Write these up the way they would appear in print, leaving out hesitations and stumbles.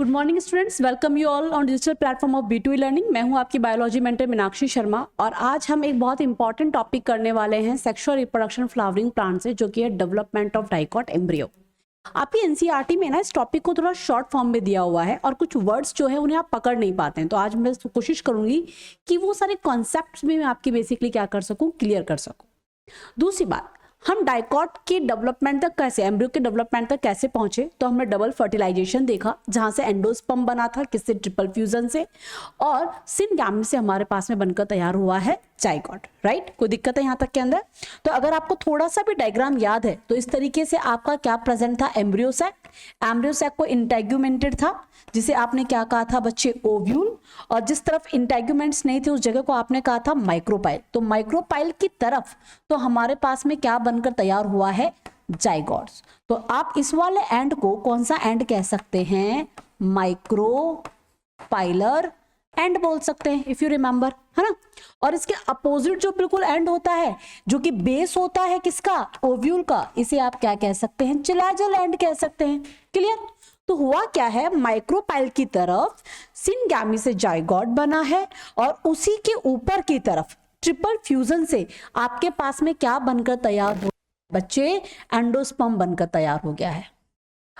Good morning students, welcome you all on digital platform of B2E learning. मैं हूं आपकी biology mentor Meenakshi Sharma और आज हम एक बहुत इंपॉर्टेंट टॉपिक करने वाले हैं सेक्सुअल रिप्रोडक्शन फ्लावरिंग प्लांट से, जो कि है डेवलपमेंट ऑफ डाइकॉट एम्ब्रियो। आपकी एनसीईआरटी में ना इस टॉपिक को थोड़ा शॉर्ट फॉर्म में दिया हुआ है और कुछ वर्ड्स जो है उन्हें आप पकड़ नहीं पाते हैं, तो आज मैं कोशिश करूंगी कि वो सारे कॉन्सेप्ट्स भी मैं आपकी बेसिकली क्या कर सकूं, क्लियर कर सकूं। दूसरी बात, हम डाइकॉट के डेवलपमेंट तक कैसे, एम्ब्रियो के डेवलपमेंट तक कैसे पहुंचे, तो हमने डबल फर्टिलाइजेशन देखा जहां से एंडोस्पर्म बना था, किससे, ट्रिपल फ्यूजन से, और सिनगैमेट से हमारे पास में बनकर तैयार हुआ है जाइगोट। राइट, कोई दिक्कत है यहां तक के अंदर? तो अगर आपको थोड़ा सा भी डायग्राम याद है तो इस तरीके से आपका क्या प्रेजेंट था, एम्ब्रियो सैक। एम्ब्रियो सैक को इंटेग्यूमेंटेड था, जिसे आपने क्या कहा था बच्चे, ओव्यूल, और जिस तरफ इंटेग्यूमेंट्स नहीं थे उस जगह को आपने कहा था माइक्रोपाइल। तो माइक्रोपाइल की तरफ तो हमारे पास में क्या बनकर तैयार हुआ है, जाइगोट्स। तो आप इस वाले एंड को कौन सा एंड कह सकते हैं, माइक्रोपाइलर एंड बोल सकते हैं, इफ यू रिमेंबर, है ना। और इसके अपोजिट जो बिल्कुल एंड होता है, जो कि बेस होता है किसका, ओव्यूल का, इसे आप क्या कह सकते हैं, चिलाजल एंड कह सकते हैं। क्लियर? तो हुआ क्या है, माइक्रोपाइल की तरफ सिनगैमी से जाइगोट बना है और उसी के ऊपर की तरफ ट्रिपल फ्यूजन से आपके पास में क्या बनकर तैयार हो बच्चे, एंडोस्पर्म बनकर तैयार हो गया है।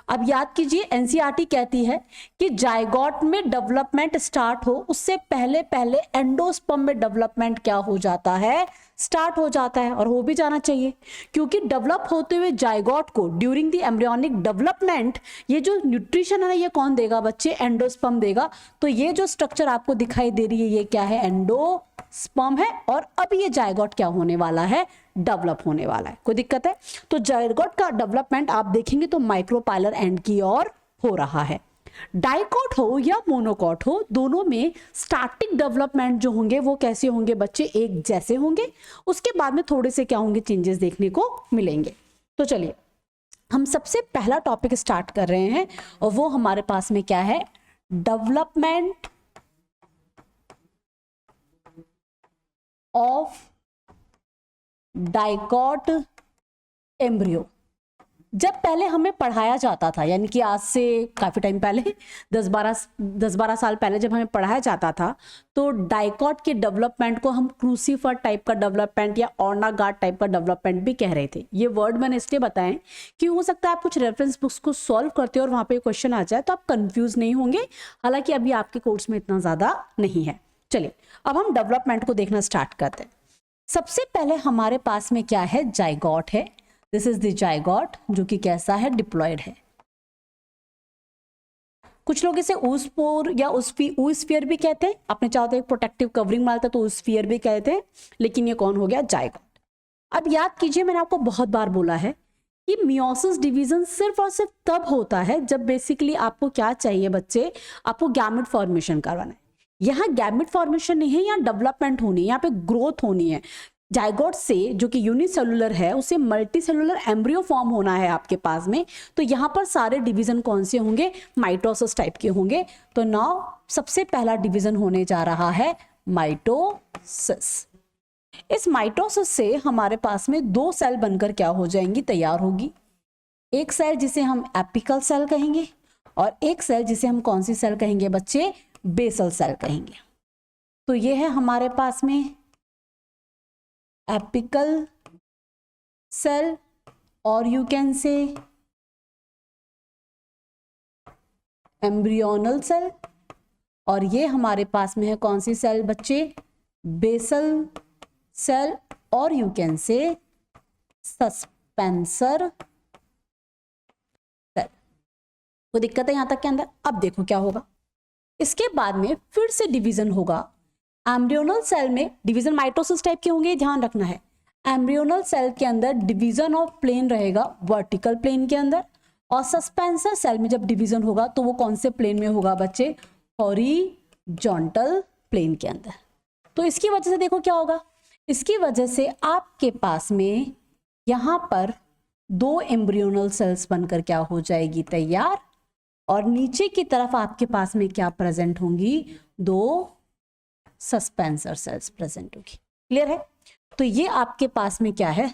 अब याद कीजिए, एनसीईआरटी कहती है कि जाइगोट में डेवलपमेंट स्टार्ट हो उससे पहले पहले एंडोस्पर्म में डेवलपमेंट क्या हो जाता है, स्टार्ट हो जाता है, और हो भी जाना चाहिए, क्योंकि डेवलप होते हुए जाइगोट को ड्यूरिंग द एम्ब्रियोनिक डेवलपमेंट ये जो न्यूट्रिशन है ये कौन देगा बच्चे, एंडोस्पर्म देगा। तो ये जो स्ट्रक्चर आपको दिखाई दे रही है ये क्या है, एंडोस्पर्म है, और अब ये जाइगोट क्या होने वाला है, डेवलप होने वाला है। कोई दिक्कत है? तो जाइगोट का डेवलपमेंट आप देखेंगे तो माइक्रोपाइलर एंड की ओर हो रहा है। डाइकॉट हो या मोनोकॉट हो, दोनों में स्टार्टिंग डेवलपमेंट जो होंगे वो कैसे होंगे बच्चे, एक जैसे होंगे। उसके बाद में थोड़े से क्या होंगे, चेंजेस देखने को मिलेंगे। तो चलिए हम सबसे पहला टॉपिक स्टार्ट कर रहे हैं और वो हमारे पास में क्या है, डेवलपमेंट ऑफ डाइकॉट एम्ब्रियो। जब पहले हमें पढ़ाया जाता था, यानी कि आज से काफी टाइम पहले, 10-12 साल पहले जब हमें पढ़ाया जाता था, तो डाइकॉट के डेवलपमेंट को हम क्रूसीफर टाइप का डेवलपमेंट या ऑर्नागार्ड टाइप का डेवलपमेंट भी कह रहे थे। ये वर्ड मैंने इसलिए बताएं कि हो सकता है आप कुछ रेफरेंस बुक्स को सॉल्व करते हो और वहां पे क्वेश्चन आ जाए तो आप कंफ्यूज नहीं होंगे, हालांकि अभी आपके कोर्स में इतना ज्यादा नहीं है। चलिए अब हम डेवलपमेंट को देखना स्टार्ट करते हैं। सबसे पहले हमारे पास में क्या है, जाइगोट है। दिस इज द जाइगोट, जो कि कैसा है, डिप्लॉयड है। कुछ लोग इसे ऊस्पोर या ऊस्फियर भी कहते हैं, आपने चाहो तो एक प्रोटेक्टिव कवरिंग मारता तो ऊस्फियर भी कहते हैं, लेकिन ये कौन हो गया, जाइगोट। अब याद कीजिए, मैंने आपको बहुत बार बोला है कि मियोसिस डिवीजन सिर्फ और सिर्फ तब होता है जब बेसिकली आपको क्या चाहिए बच्चे, आपको गैमेट फॉर्मेशन करवाना है। यहाँ गैमेट फॉर्मेशन नहीं है, यहाँ डेवलपमेंट होनी है, यहाँ पे ग्रोथ होनी है। जाइगोट से, जो कि यूनिसेलुलर है, उसे मल्टीसेलुलर एम्ब्रियो फॉर्म होना है आपके पास में। तो यहाँ पर सारे डिवीजन कौन से होंगे, माइटोसिस टाइप के होंगे। तो नाउ सबसे पहला डिवीजन होने जा रहा है माइटोसिस। इस माइटोसिस से हमारे पास में दो सेल बनकर क्या हो जाएंगी, तैयार होगी। एक सेल जिसे हम एपिकल सेल कहेंगे और एक सेल जिसे हम कौन सी सेल कहेंगे बच्चे, बेसल सेल कहेंगे। तो ये है हमारे पास में एपिकल सेल, और you can say embryonal cell, और ये हमारे पास में है कौन सी सेल बच्चे, बेसल सेल, और you can say suspensor cell. कोई दिक्कत है यहां तक के अंदर? अब देखो क्या होगा, इसके बाद में फिर से डिवीजन होगा। एम्ब्रियोनल सेल में डिवीजन माइटोसिस टाइप के होंगे, ध्यान रखना है। एम्ब्रियोनल सेल के अंदर डिवीजन ऑफ प्लेन रहेगा वर्टिकल प्लेन के अंदर, और सस्पेंसर सेल में जब डिवीजन होगा तो वो कौन से प्लेन में होगा बच्चे, हॉरिजॉन्टल प्लेन के अंदर। तो इसकी वजह से देखो क्या होगा, इसकी वजह से आपके पास में यहां पर दो एम्ब्रियोनल सेल्स बनकर क्या हो जाएगी, तैयार, और नीचे की तरफ आपके पास में क्या प्रेजेंट होंगी, दो सस्पेंसर सेल्स प्रेजेंट होगी। क्लियर है? तो ये आपके पास में क्या है,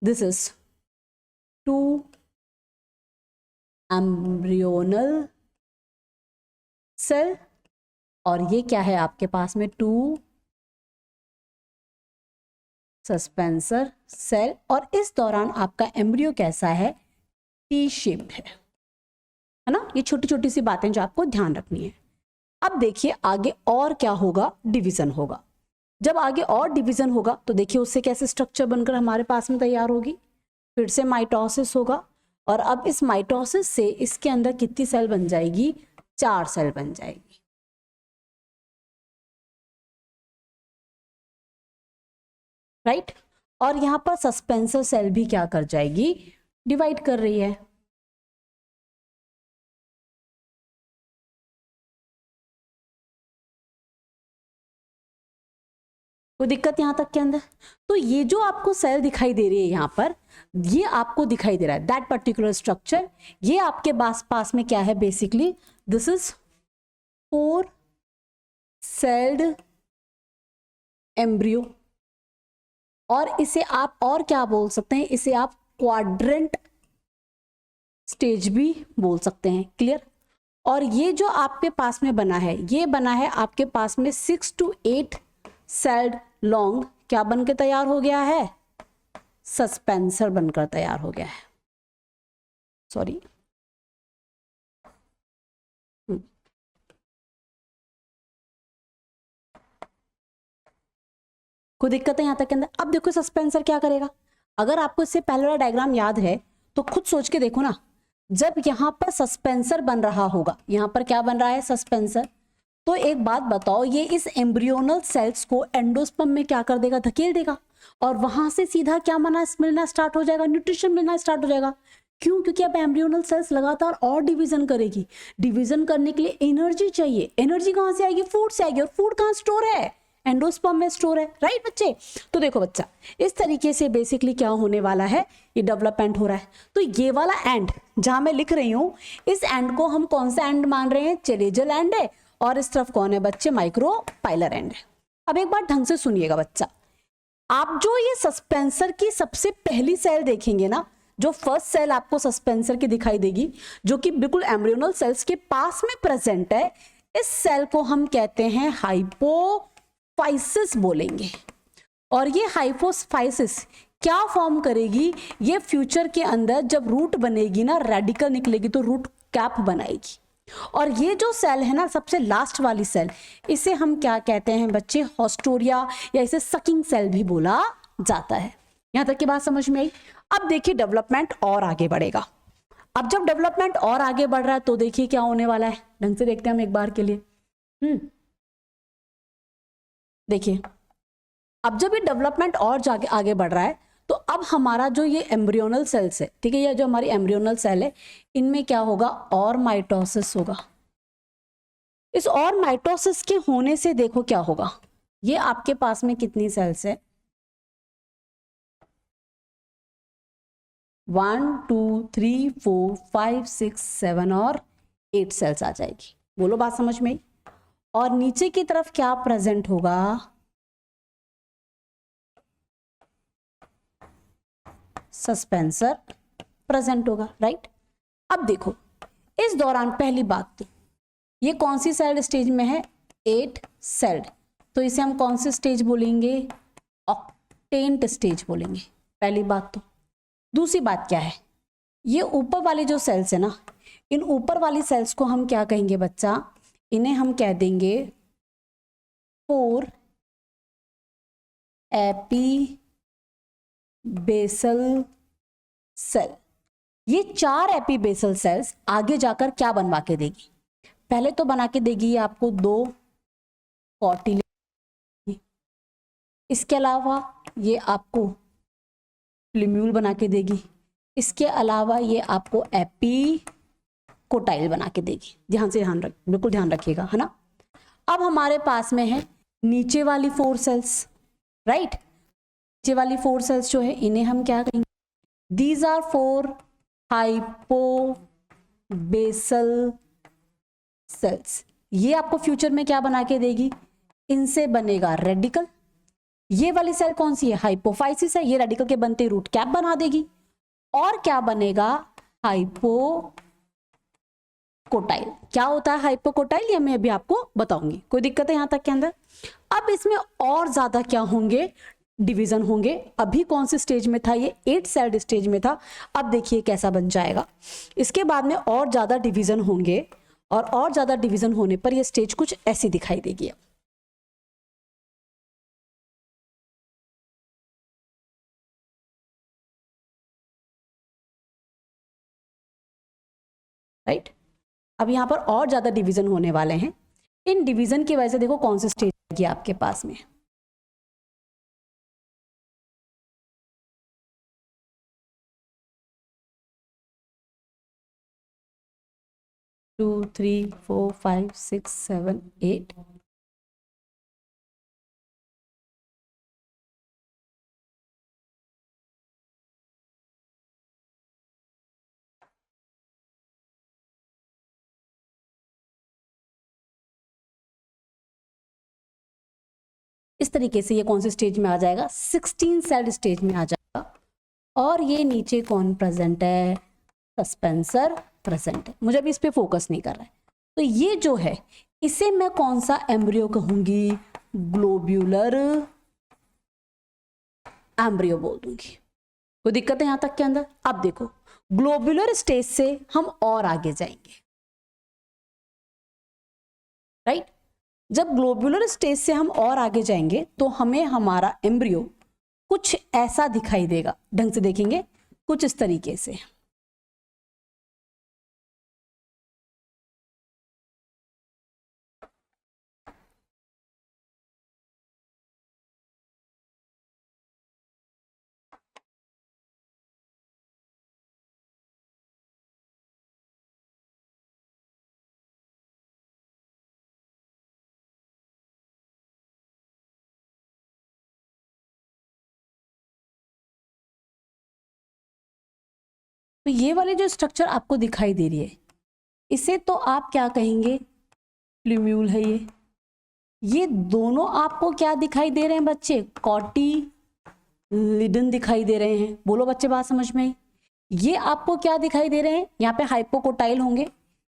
दिस इज 2 एम्ब्रियोनल सेल, और ये क्या है आपके पास में 2 सस्पेंसर सेल, और इस दौरान आपका एम्ब्रियो कैसा है, टी शेप्ड है ना। ये छोटी छोटी सी बातें जो आपको ध्यान रखनी है। अब देखिए आगे और क्या होगा, डिवीजन होगा। जब आगे और डिवीजन होगा तो देखिए उससे कैसे स्ट्रक्चर बनकर हमारे पास में तैयार होगी, फिर से माइटोसिस होगा, और अब इस माइटोसिस से इसके अंदर कितनी सेल बन जाएगी, 4 सेल बन जाएगी। राइट, और यहां पर सस्पेंसर सेल भी क्या कर जाएगी, डिवाइड कर रही है। कोई दिक्कत यहां तक के अंदर? तो ये जो आपको सेल दिखाई दे रही है यहां पर, ये आपको दिखाई दे रहा है दैट पर्टिकुलर स्ट्रक्चर, ये आपके पास में क्या है, basically this is 4 sailed embryo, और इसे आप और क्या बोल सकते हैं, इसे आप क्वाड्रेंट स्टेज भी बोल सकते हैं। क्लियर? और ये जो आपके पास में बना है, ये बना है आपके पास में 6 to 8 सेल्ड लॉन्ग, क्या बनकर तैयार हो गया है, सस्पेंसर बनकर तैयार हो गया है। सॉरी, कोई दिक्कत है यहां तक के अंदर? अब देखो सस्पेंसर क्या करेगा, अगर आपको इससे पहले वाला डायग्राम याद है तो खुद सोच के देखो ना, जब यहां पर सस्पेंसर बन रहा होगा, यहां पर क्या बन रहा है, सस्पेंसर, तो एक बात बताओ, ये इस एम्ब्रियोनल सेल्स को एंडोस्पर्म में क्या कर देगा, धकेल देगा, और वहां से सीधा क्या मिलना स्टार्ट हो जाएगा, न्यूट्रिशन मिलना स्टार्ट हो जाएगा। क्यों? क्योंकि अब एम्ब्रियोनल सेल्स लगातार और डिवीजन करेगी, डिवीजन करने के लिए एनर्जी चाहिए, एनर्जी कहां से आएगी, फूड से आएगी, और फूड कहां स्टोर है, एंडोस्पर्म में स्टोर है। राइट बच्चे? तो देखो बच्चा, इस तरीके से बेसिकली क्या होने वाला है, ये डेवलपमेंट हो रहा है। तो ये वाला एंड जहां मैं लिख रही हूं, इस एंड को हम कौन सा एंड मान रहे हैं, चेलेजल एंड है, और इस तरफ कौन है बच्चे, माइक्रोपाइलर एंड है। अब एक बार ढंग से सुनिएगा बच्चा, आप जो ये सस्पेंसर की सबसे पहली सेल देखेंगे ना, जो फर्स्ट सेल आपको सस्पेंसर की दिखाई देगी, जो कि बिल्कुल एम्ब्रियोनल सेल्स के पास में प्रेजेंट है, इस सेल को हम कहते हैं हाइपोफाइसिस बोलेंगे। और ये हाइपोफाइसिस क्या फॉर्म करेगी, ये फ्यूचर के अंदर जब रूट बनेगी ना, रेडिकल निकलेगी तो रूट कैप बनाएगी। और ये जो सेल है ना, सबसे लास्ट वाली सेल, इसे हम क्या कहते हैं बच्चे, हॉस्टोरिया, या इसे सकिंग सेल भी बोला जाता है। यहां तक की बात समझ में आई? अब देखिए डेवलपमेंट और आगे बढ़ेगा। अब जब डेवलपमेंट और आगे बढ़ रहा है तो देखिए क्या होने वाला है, ढंग से देखते हैं हम एक बार के लिए। देखिए, अब जब ये डेवलपमेंट और जाके आगे बढ़ रहा है, तो अब हमारा जो ये एम्ब्रियोनल सेल्स है, ठीक है, ये जो हमारी एम्ब्रियोनल सेल है, इनमें क्या होगा, और माइटोसिस होगा। इस और माइटोसिस के होने से देखो क्या होगा, ये आपके पास में कितनी सेल्स है, 1 2 3 4 5 6 7 और 8 सेल्स आ जाएगी। बोलो बात समझ में? और नीचे की तरफ क्या प्रेजेंट होगा, सस्पेंसर प्रेजेंट होगा। राइट? अब देखो, इस दौरान पहली बात तो ये कौन सी सेल्ड स्टेज में है, 8 सेल्ड, तो इसे हम कौन सी स्टेज बोलेंगे, ऑक्टेंट स्टेज बोलेंगे, पहली बात तो। दूसरी बात क्या है, ये ऊपर वाले जो सेल्स है ना, इन ऊपर वाली सेल्स को हम क्या कहेंगे बच्चा, इन्हें हम कह देंगे 4 एपी बेसल सेल। ये 4 एपीबेसल सेल्स आगे जाकर क्या बनवा के देगी, पहले तो बना के देगी ये आपको 2 कॉटिलेज, इसके अलावा ये आपको प्लिम्यूल बना के देगी, इसके अलावा ये आपको एपीकोटाइल बना के देगी। बिल्कुल ध्यान रखिएगा, है ना। अब हमारे पास में है नीचे वाली 4 सेल्स। राइट? नीचे वाली 4 सेल्स जो है, इन्हें हम क्या कहेंगे, दीज आर 4 हाइपोबेसल सेल्स। ये आपको फ्यूचर में क्या बना के देगी, इनसे बनेगा रेडिकल। ये वाली सेल कौन सी है, हाइपोफाइसिस है, ये रेडिकल के बनते रूट कैप बना देगी। और क्या बनेगा, हाइपोकोटाइल हाइपोकोटाइल। क्या होता है हाइपोकोटाइल, ये मैं अभी आपको बताऊंगी। कोई दिक्कत है यहाँ तक के अंदर? अब इसमें और ज्यादा क्या होंगे, डिवीजन होंगे। अभी कौन से स्टेज में था ये, 8 सेल्ड स्टेज में था। अब देखिए कैसा बन जाएगा। इसके बाद में और ज्यादा डिवीजन होंगे, और ज्यादा डिवीजन होने पर ये स्टेज कुछ ऐसी दिखाई देगी। राइट, अब यहाँ पर और ज्यादा डिवीजन होने वाले हैं। इन डिवीजन की वजह से देखो कौन सी स्टेज आएगी आपके पास में। टू, 3, 4, 5, 6, 7, 8। इस तरीके से ये कौन से स्टेज में आ जाएगा, 16 सेल्ड स्टेज में आ जाएगा। और ये नीचे कौन प्रेजेंट है, सस्पेंसर प्रेजेंट है। मुझे अभी इस पे फोकस नहीं कर रहा है। तो ये जो है इसे मैं कौन सा एम्ब्रियो कहूंगी, ग्लोब्यूलर एम्ब्रियो बोल दूंगी। कोई दिक्कत है यहां तक के अंदर? अब देखो ग्लोब्यूलर स्टेज से हम और आगे जाएंगे। राइट, जब ग्लोब्यूलर स्टेज से हम और आगे जाएंगे तो हमें हमारा एम्ब्रियो कुछ ऐसा दिखाई देगा। ढंग से देखेंगे कुछ इस तरीके से। तो ये वाले जो स्ट्रक्चर आपको दिखाई दे रही है, इसे तो आप क्या कहेंगे, प्लूम्यूल है ये दोनों आपको क्या दिखाई दे रहे हैं बच्चे, कॉटिलिडन दिखाई दे रहे हैं। बोलो बच्चे, बात समझ में आई? ये आपको क्या दिखाई दे रहे हैं, यहाँ पे हाइपोकोटाइल होंगे,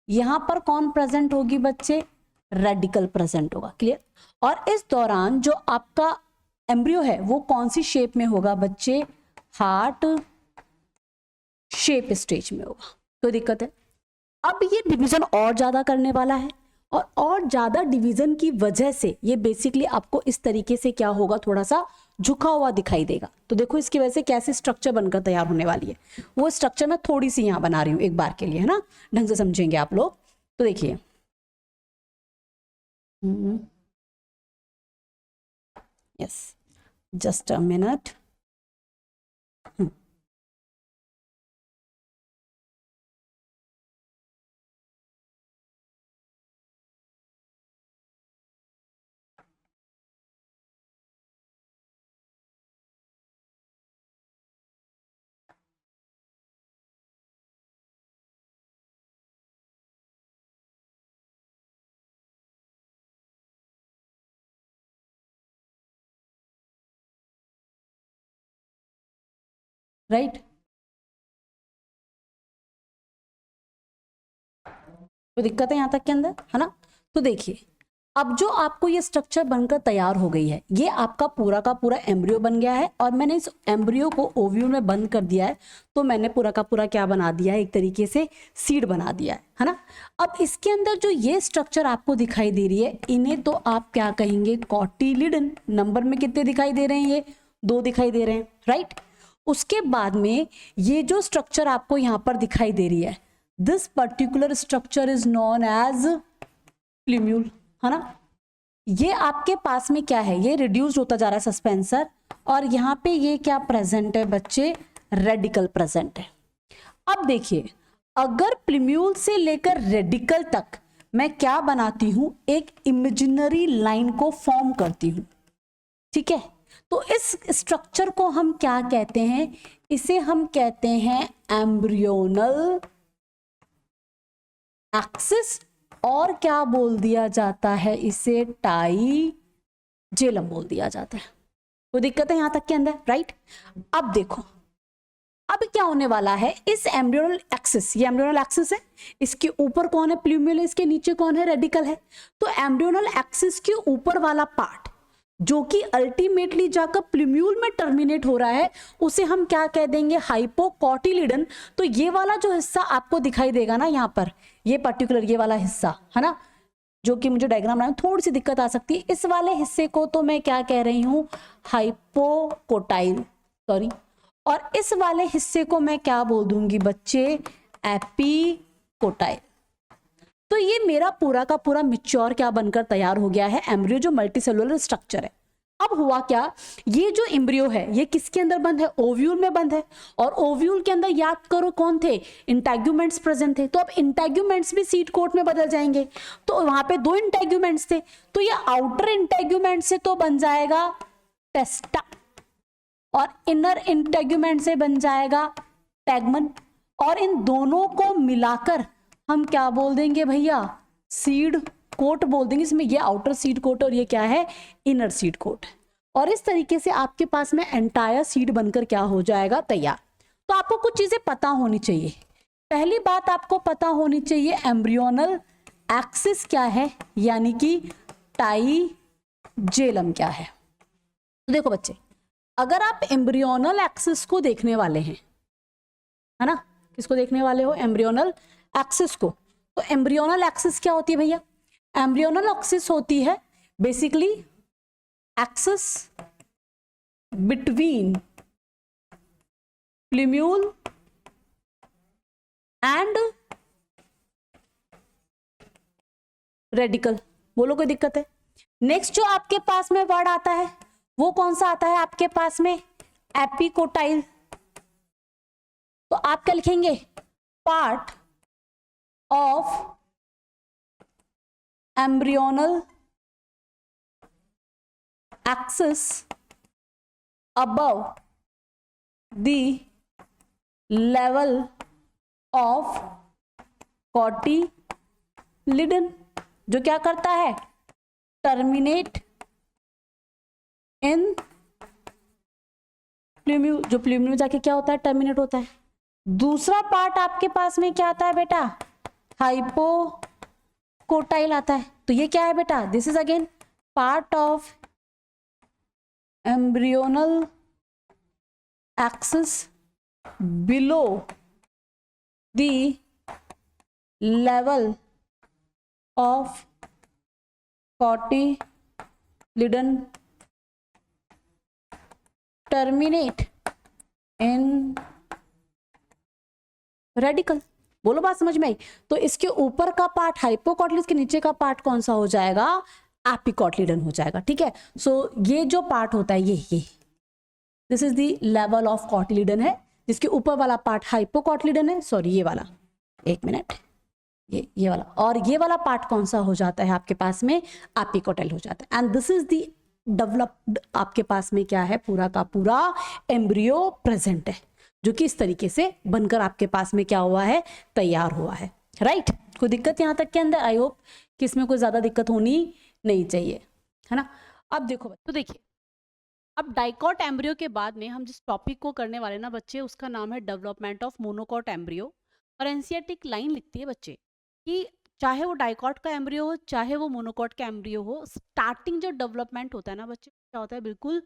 यहाँ पर कौन प्रेजेंट होगी बच्चे, रेडिकल प्रेजेंट होगा। क्लियर? और इस दौरान जो आपका एम्ब्रियो है वो कौन सी शेप में होगा बच्चे, हार्ट शेप स्टेज में होगा। कोई दिक्कत है? अब ये डिवीजन और ज्यादा करने वाला है, और ज्यादा डिवीजन की वजह से ये बेसिकली आपको इस तरीके से क्या होगा, थोड़ा सा झुका हुआ दिखाई देगा। तो देखो इसकी वजह से कैसे स्ट्रक्चर बनकर तैयार होने वाली है, वो स्ट्रक्चर मैं थोड़ी सी यहां बना रही हूं एक बार के लिए, है ना, ढंग से समझेंगे आप लोग। तो देखिए yes, just a minute. Right, तो दिक्कत है यहां तक के अंदर, है ना। तो देखिए अब जो आपको ये स्ट्रक्चर बनकर तैयार हो गई है, ये आपका पूरा का पूरा एम्ब्रियो बन गया है, और मैंने इस एम्ब्रियो को ओव्यूल में बंद कर दिया है। तो मैंने पूरा का पूरा क्या बना दिया है, एक तरीके से सीड बना दिया है ना। अब इसके अंदर जो ये स्ट्रक्चर आपको दिखाई दे रही है, इन्हें तो आप क्या कहेंगे, कॉटिलिडन। नंबर में कितने दिखाई दे रहे हैं, ये 2 दिखाई दे रहे हैं। राइट, उसके बाद में ये जो स्ट्रक्चर आपको यहाँ पर दिखाई दे रही है, this particular structure is known as plumule, है ना। ये आपके पास में क्या है, ये रिड्यूस्ड होता जा रहा है सस्पेंसर, और यहाँ पे ये क्या प्रेजेंट है बच्चे, रेडिकल प्रेजेंट है। अब देखिए अगर प्लूम्यूल से लेकर रेडिकल तक मैं क्या बनाती हूं, एक इमेजिनरी लाइन को फॉर्म करती हूं। ठीक है, तो इस स्ट्रक्चर को हम क्या कहते हैं, इसे हम कहते हैं एम्ब्रियोनल एक्सिस, और क्या बोल दिया जाता है इसे, टाइजेलम बोल दिया जाता है। कोई दिक्कत है यहां तक के अंदर? राइट, अब देखो अब क्या होने वाला है, इस एम्ब्रियोनल एक्सिस, ये एम्ब्रियोनल एक्सिस है, इसके ऊपर कौन है, प्लूम्यूल है, इसके नीचे कौन है, रेडिकल है। तो एम्ब्रियोनल एक्सिस के ऊपर वाला पार्ट जो कि अल्टीमेटली जाकर प्लूम्यूल में टर्मिनेट हो रहा है, उसे हम क्या कह देंगे, हाइपोकॉटिलिडन। तो ये वाला जो हिस्सा आपको दिखाई देगा ना यहाँ पर, ये पर्टिकुलर ये वाला हिस्सा है ना, जो कि मुझे डायग्राम बनाने में थोड़ी सी दिक्कत आ सकती है, इस वाले हिस्से को तो मैं क्या कह रही हूं, हाइपोकोटाइल, सॉरी, और इस वाले हिस्से को मैं क्या बोल दूंगी बच्चे, एपीकोटाइल। तो ये मेरा पूरा का पूरा मिच्योर क्या बनकर तैयार हो गया है, एम्ब्रियो जो मल्टीसेलुलर स्ट्रक्चर है। अब हुआ क्या, ये जो एम्ब्रियो है ये किसके अंदर बंद है, ओव्यूल में बंद है, और ओव्यूल के अंदर याद करो कौन थे, इंटेग्यूमेंट्स प्रेजेंट थे। तो अब इंटेग्यूमेंट्स भी सीड कोट में बदल जाएंगे, तो वहां पे 2 इंटेग्यूमेंट्स थे, तो ये आउटर इंटेग्यूमेंट से तो बन जाएगा टेस्टा, और इनर इंटेग्यूमेंट से बन जाएगा टैगमन, और इन दोनों को मिलाकर हम क्या बोल देंगे भैया, सीड कोट बोल देंगे। इसमें ये आउटर सीड कोट और ये क्या है, इनर सीड कोट। और इस तरीके से आपके पास में एंटायर सीड बनकर क्या हो जाएगा, तैयार। तो आपको कुछ चीजें पता होनी चाहिए। पहली बात आपको पता होनी चाहिए एम्ब्रियोनल एक्सिस क्या है, यानी कि टाइजेलम क्या है। तो देखो बच्चे, अगर आप एम्ब्रियोनल एक्सिस को देखने वाले हैं, है ना, किसको देखने वाले हो, एम्ब्रियोनल एक्सिस को, तो एम्ब्रियोनल एक्सिस क्या होती है भैया, एम्ब्रियोनल एक्सिस होती है basically axis between plumule and radical. बोलो कोई दिक्कत है। नेक्स्ट जो आपके पास में वर्ड आता है वो कौन सा आता है आपके पास में, एपिकोटाइल। तो आप क्या लिखेंगे, part of embryonal axis above the level of cotyledon, जो क्या करता है, टर्मिनेट इन प्लूम्यूल, जो प्लूम्यूल में जाके क्या होता है, टर्मिनेट होता है। दूसरा पार्ट आपके पास में क्या आता है बेटा, हाइपोकोटाइल आता है। तो ये क्या है बेटा, this is again part of embryonal axis below the level of cotyledon, terminate in radical। बोलो बात समझ में आई। तो इसके ऊपर का पार्ट हाइपोकॉटिलिडन, के नीचे का पार्ट कौन सा हो जाएगा, एपिकॉटिलिडन हो जाएगा। ठीक है, सो ये जो पार्ट होता है ये this is the level of cotyledon है, जिसके ऊपर वाला पार्ट हाइपोकॉटिलिडन है, सॉरी ये वाला, एक मिनट, ये वाला, और ये वाला पार्ट कौन सा हो जाता है आपके पास में, एपिकॉटाइल हो जाता है। And this is the developed, आपके पास में क्या है, पूरा का पूरा एम्ब्रियो प्रेजेंट है, जो कि इस तरीके से बनकर आपके पास में क्या हुआ है, तैयार हुआ है। राइट, कोई दिक्कत यहाँ तक के अंदर, आई होप कि इसमें कोई ज्यादा दिक्कत होनी नहीं चाहिए, है ना। अब देखो, तो देखिए, अब डाइकॉट एम्ब्रियो के बाद में हम जिस टॉपिक को करने वाले ना बच्चे, उसका नाम है डेवलपमेंट ऑफ मोनोकॉट एम्ब्रियो। और एनसीईआरटी एक लाइन लिखती है बच्चे कि चाहे वो डाइकॉट का एम्ब्रियो हो चाहे वो मोनोकॉट का एम्ब्रियो हो, स्टार्टिंग जो डेवलपमेंट होता है ना बच्चे, क्या होता है, बिल्कुल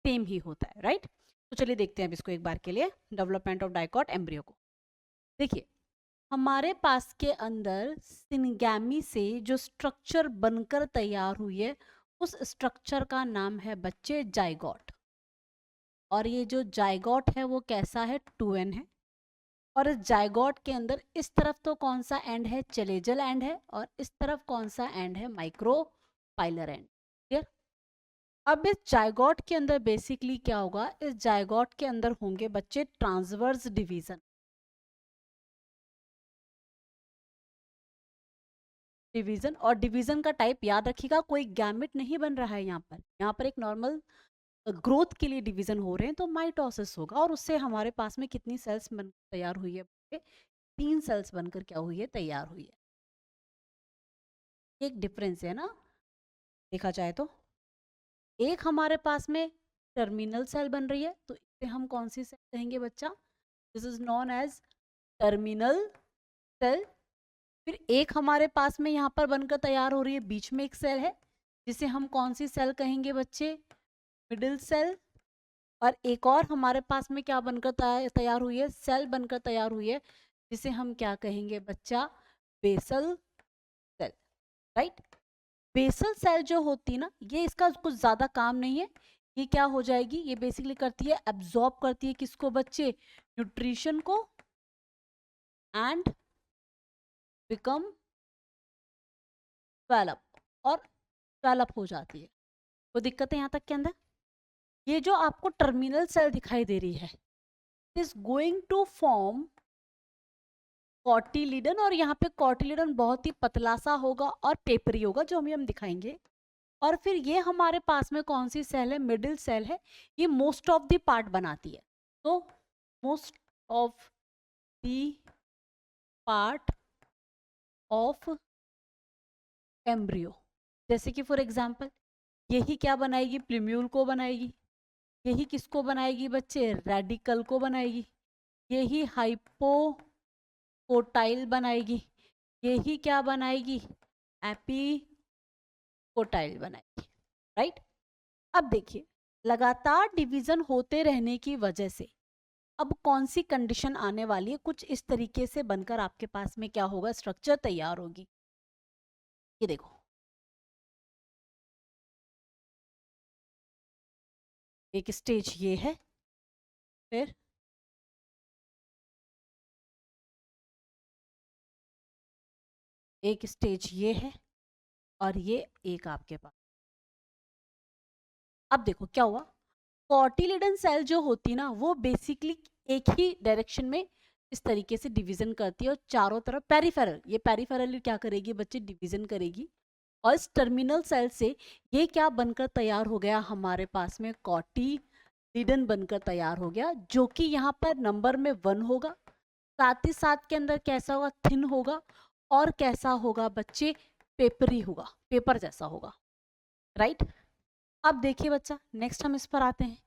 सेम ही होता है। राइट, तो चलिए देखते हैं अब इसको एक बार के लिए, डेवलपमेंट ऑफ डाइकॉट एम्ब्रियो को। देखिए, हमारे पास के अंदर सिनगैमी से जो स्ट्रक्चर बनकर तैयार हुई है, उस स्ट्रक्चर का नाम है बच्चे जाइगोट। और ये जो जाइगोट है वो कैसा है, 2n है। और इस जाइगोट के अंदर इस तरफ तो कौन सा एंड है, चलेजल एंड है, और इस तरफ कौन सा एंड है, माइक्रोपाइलर एंड। क्लियर। अब इस जाइगोट के अंदर बेसिकली क्या होगा, इस जाइगोट के अंदर होंगे बच्चे ट्रांसवर्स डिवीजन। डिवीजन, और डिवीजन का टाइप याद रखिएगा, कोई गैमेट नहीं बन रहा है यहाँ पर एक नॉर्मल ग्रोथ के लिए डिवीजन हो रहे हैं, तो माइटोसिस होगा। और उससे हमारे पास में कितनी सेल्स बनकर तैयार हुई है, 3 सेल्स बनकर क्या हुई है, तैयार हुई है। एक डिफरेंस है ना, देखा जाए तो एक हमारे पास में टर्मिनल सेल बन रही है, तो इसे हम कौन सी सेल कहेंगे बच्चा, this is known as terminal cell. फिर एक हमारे पास में यहाँ पर बनकर तैयार हो रही है, बीच में एक सेल है जिसे हम कौन सी सेल कहेंगे बच्चे, मिडिल सेल। और एक और हमारे पास में क्या बनकर तैयार हुई है, सेल बनकर तैयार हुई है जिसे हम क्या कहेंगे बच्चा, basal cell, right. Basal cell जो होती है ना, ये इसका कुछ ज्यादा काम नहीं है, ये क्या हो जाएगी, ये बेसिकली करती है एब्जॉर्ब करती है किसको बच्चे, न्यूट्रिशन को, एंड बिकम डेवलप, और डेवलप हो जाती है। वो दिक्कत है यहाँ तक के अंदर। ये जो आपको टर्मिनल सेल दिखाई दे रही है, is going to form cotyledon, और यहाँ पे कॉटिलिडन बहुत ही पतला सा होगा और पेपरी होगा, जो हम दिखाएंगे। और फिर ये हमारे पास में कौन सी सेल है, मिडिल सेल है, ये मोस्ट ऑफ द पार्ट बनाती है। तो most of the part of embryo, जैसे कि फॉर एग्जांपल यही क्या बनाएगी, प्लूम्यूल को बनाएगी, यही किसको बनाएगी बच्चे, रेडिकल को बनाएगी, यही हाइपोकोटाइल बनाएगी, यही क्या बनाएगी, एपिकोटाइल बनाएगी, राइट। अब देखिए, लगातार डिवीजन होते रहने की वजह से अब कौन सी कंडीशन आने वाली है, कुछ इस तरीके से बनकर आपके पास में क्या होगा, स्ट्रक्चर तैयार होगी। ये देखो, एक स्टेज ये है, फिर एक स्टेज ये है, और ये एक आपके पास। अब देखो क्या हुआ, कॉटिलिडन सेल जो होती ना, वो बेसिकली एक ही डायरेक्शन में इस तरीके से डिवीजन करती है, और चारों तरफ पेरिफेरल, ये पेरिफेरली क्या करेगी बच्चे, डिवीजन करेगी। और इस टर्मिनल सेल से ये क्या बनकर तैयार हो गया, हमारे पास में कॉटिलिडन बनकर तैयार हो गया, जो कि यहाँ पर नंबर में 1 होगा, साथ ही साथ के अंदर कैसा होगा, थिन होगा, और कैसा होगा बच्चे, पेपरी होगा, पेपर जैसा होगा, राइट। अब देखिए बच्चा, नेक्स्ट हम इस पर आते हैं।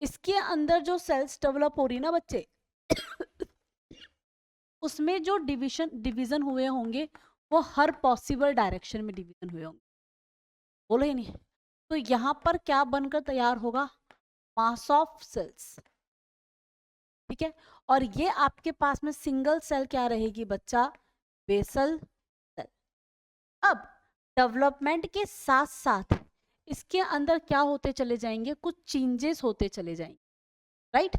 इसके अंदर जो सेल्स डेवलप हो रही ना बच्चे, उसमें जो डिवीजन हुए होंगे, वो हर पॉसिबल डायरेक्शन में डिवीजन हुए होंगे, बोलो ही नहीं। तो यहाँ पर क्या बनकर तैयार होगा, मास ऑफ सेल्स, ठीक है। और ये आपके पास में सिंगल सेल क्या रहेगी बच्चा, बेसल सेल। अब डेवलपमेंट के साथ साथ इसके अंदर क्या होते चले जाएंगे, कुछ चेंजेस होते चले जाएंगे, राइट।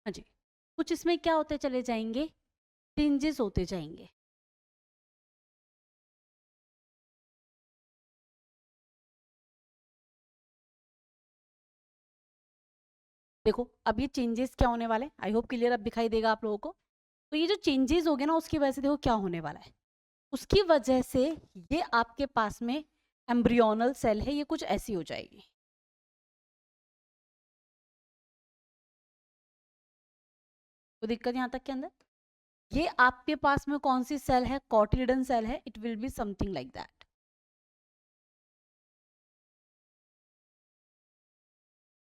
हाँ जी, कुछ इसमें क्या होते चले जाएंगे, चेंजेस होते जाएंगे। देखो अब ये चेंजेस क्या होने वाले, आई होप क्लियर अब दिखाई देगा आप लोगों को। तो ये जो चेंजेस हो गए ना, उसकी वजह से देखो क्या होने वाला है, उसकी वजह से ये आपके पास में एम्ब्रियोनल सेल है, ये कुछ ऐसी हो जाएगी। तो दिक्कत यहाँ तक के अंदर, ये आपके पास में कौन सी सेल है, कॉटिलिडन सेल है, it will be something like that.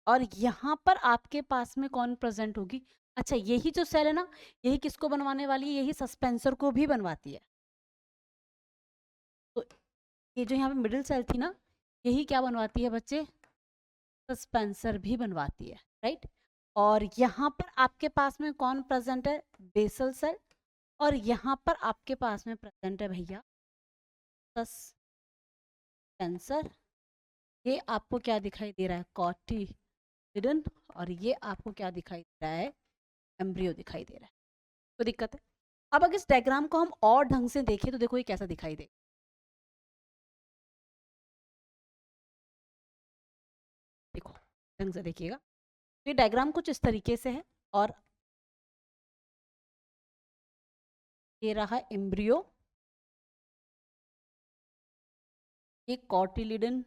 और यहाँ पर आपके पास में कौन प्रेजेंट होगी, अच्छा यही जो सेल है ना, यही किसको बनवाने वाली है, यही सस्पेंसर को भी बनवाती है। तो ये जो यहाँ पे मिडिल सेल थी ना, यही क्या बनवाती है बच्चे, सस्पेंसर भी बनवाती है, राइट। और यहाँ पर आपके पास में कौन प्रेजेंट है, बेसल सेल, और यहाँ पर आपके पास में प्रेजेंट है भैया सस्पेंसर। ये आपको क्या दिखाई दे रहा है, कॉटिलिडन, और ये आपको क्या दिखाई दे रहा है, एम्ब्रियो दिखाई दे रहा है। तो दिक्कत है। अब अगर इस डायग्राम को हम और ढंग से देखें तो देखो ये कैसा दिखाई दे, देखो ढंग से देखिएगा, ये डायग्राम कुछ इस तरीके से है, और ये रहा एम्ब्रियो, ये कॉटिलिडन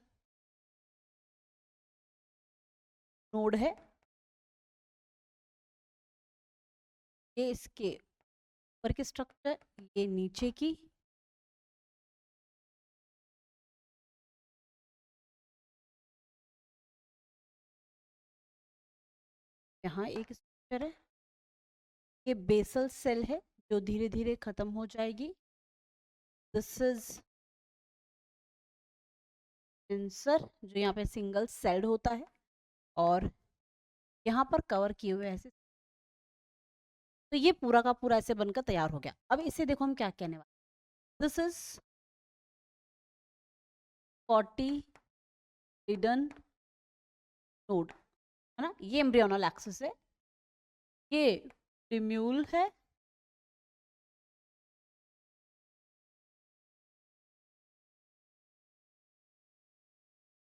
नोड है, ये इसके ऊपर की स्ट्रक्चर, ये नीचे की, यहाँ एक स्ट्रक्चर है, ये बेसल सेल है जो धीरे धीरे खत्म हो जाएगी। दिस इज सेंसर जो यहाँ पे सिंगल सेल्ड होता है और यहाँ पर कवर किए हुए ऐसे। तो ये पूरा का पूरा ऐसे बनकर तैयार हो गया। अब इसे देखो हम क्या कहने वाले, दिस इज कोटिलिडन नोड, है ना, ये एम्ब्रियोनल एक्सिस है, ये प्लीम्यूल है,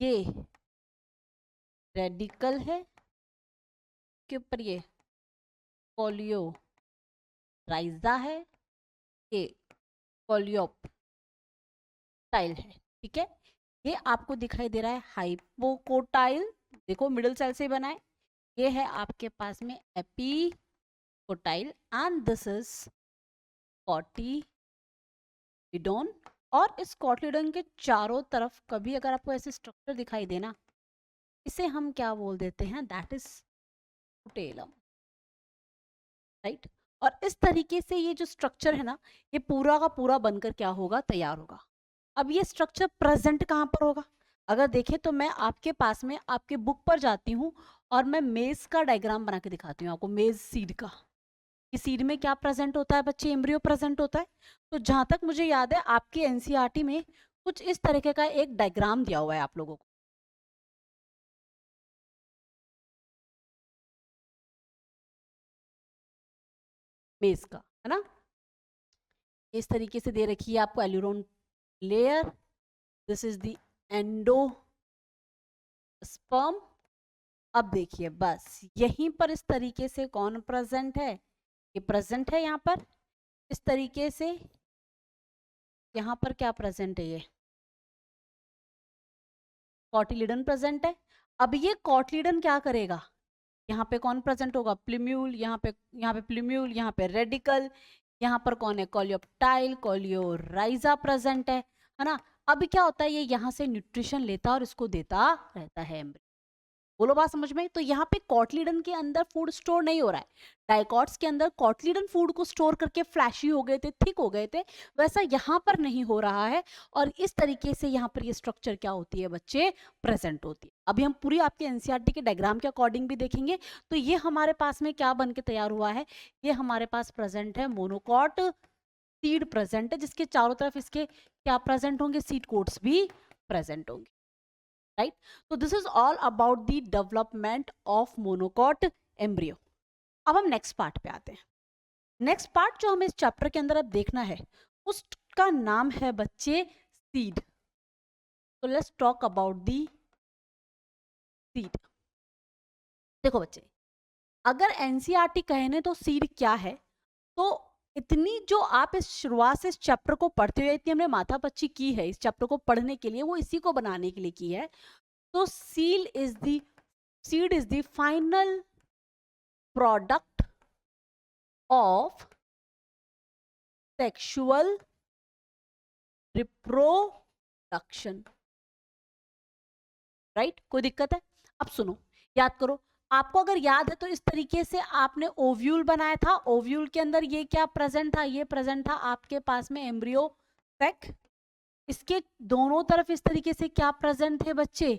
ये रेडिकल है के ऊपर ये कोलियो राइजा है, ये कोलियोप्टाइल है। ठीक है, ये आपको दिखाई दे रहा है हाइपोकोटाइल, देखो मिडिल सेल से बना है। ये है आपके पास में एपीकोटाइल एंड दिस इज कोटिलिडोन। और इस कोटिलिडोन के चारों तरफ कभी अगर आपको ऐसे स्ट्रक्चर दिखाई देना, इसे हम क्या बोल देते हैं, दैट इज टेलम, राइट। और इस तरीके से ये जो स्ट्रक्चर है ना, ये पूरा का पूरा बनकर क्या होगा, तैयार होगा। अब ये स्ट्रक्चर प्रेजेंट कहाँ पर होगा, अगर देखें तो मैं आपके पास में आपके बुक पर जाती हूँ और मैं मेज का डायग्राम बना के दिखाती हूँ आपको, मेज सीड का, कि सीड में क्या प्रेजेंट होता है बच्चे, एम्ब्रियो प्रेजेंट होता है। तो जहां तक मुझे याद है आपके एनसीईआरटी में कुछ इस तरीके का एक डायग्राम दिया हुआ है आप लोगों को, मेज का, है ना। इस तरीके से दे रखी है आपको aleurone layer, this is the endosperm. अब देखिए बस यहीं पर इस तरीके से कौन प्रेजेंट है, ये प्रेजेंट है यहाँ पर इस तरीके से, यहाँ पर क्या प्रेजेंट है, ये कोटिलिडन प्रेजेंट है। अब ये कोटिलिडन क्या करेगा, यहाँ पे कौन प्रेजेंट होगा, प्लीम्यूल, यहाँ पे प्लीम्यूल, यहाँ पे रेडिकल, यहाँ पर कौन है, कोलियोप्टाइल, कोलियोराइजा प्रेजेंट है ना। अब क्या होता है, ये यहाँ से न्यूट्रिशन लेता और इसको देता रहता है एम्ब्रियो। बोलो बात समझ में। तो यहाँ पे कोटिलिडन के अंदर फूड स्टोर नहीं हो रहा है, डाइकॉट्स के अंदर कोटिलिडन फूड को स्टोर करके फ्लैशी हो गए थे, थिक हो गए थे, वैसा यहाँ पर नहीं हो रहा है। और इस तरीके से यहाँ पर ये स्ट्रक्चर क्या होती है बच्चे, प्रेजेंट होती है। अभी हम पूरी आपके एनसीईआरटी के डायग्राम के अकॉर्डिंग भी देखेंगे। तो ये हमारे पास में क्या बन के तैयार हुआ है, ये हमारे पास प्रेजेंट है मोनोकॉट सीड प्रेजेंट है, जिसके चारों तरफ इसके क्या प्रेजेंट होंगे, सीड कोट्स भी प्रेजेंट होंगे, राइट। तो this is all about the development of monocot embryo. अब हम नेक्स्ट पार्ट पे आते हैं। नेक्स्ट पार्ट जो हमें इस चैप्टर के अंदर अब देखना है उसका नाम है बच्चे सीड। तो let's talk about the seed. देखो बच्चे, अगर एनसीईआरटी कहने तो सीड क्या है, तो इतनी जो आप इस शुरुआत से इस चैप्टर को पढ़ते हुए इतनी हमने माथापच्ची की है इस चैप्टर को पढ़ने के लिए, वो इसी को बनाने के लिए की है। तो seed is the final product of sexual reproduction, right. कोई दिक्कत है, अब सुनो, याद करो। आपको अगर याद है तो इस तरीके से आपने ओव्यूल बनाया था, ओव्यूल के अंदर ये क्या प्रेजेंट था, ये प्रेजेंट था आपके पास में एम्ब्रियो सेक, इसके दोनों तरफ इस तरीके से क्या प्रेजेंट थे बच्चे,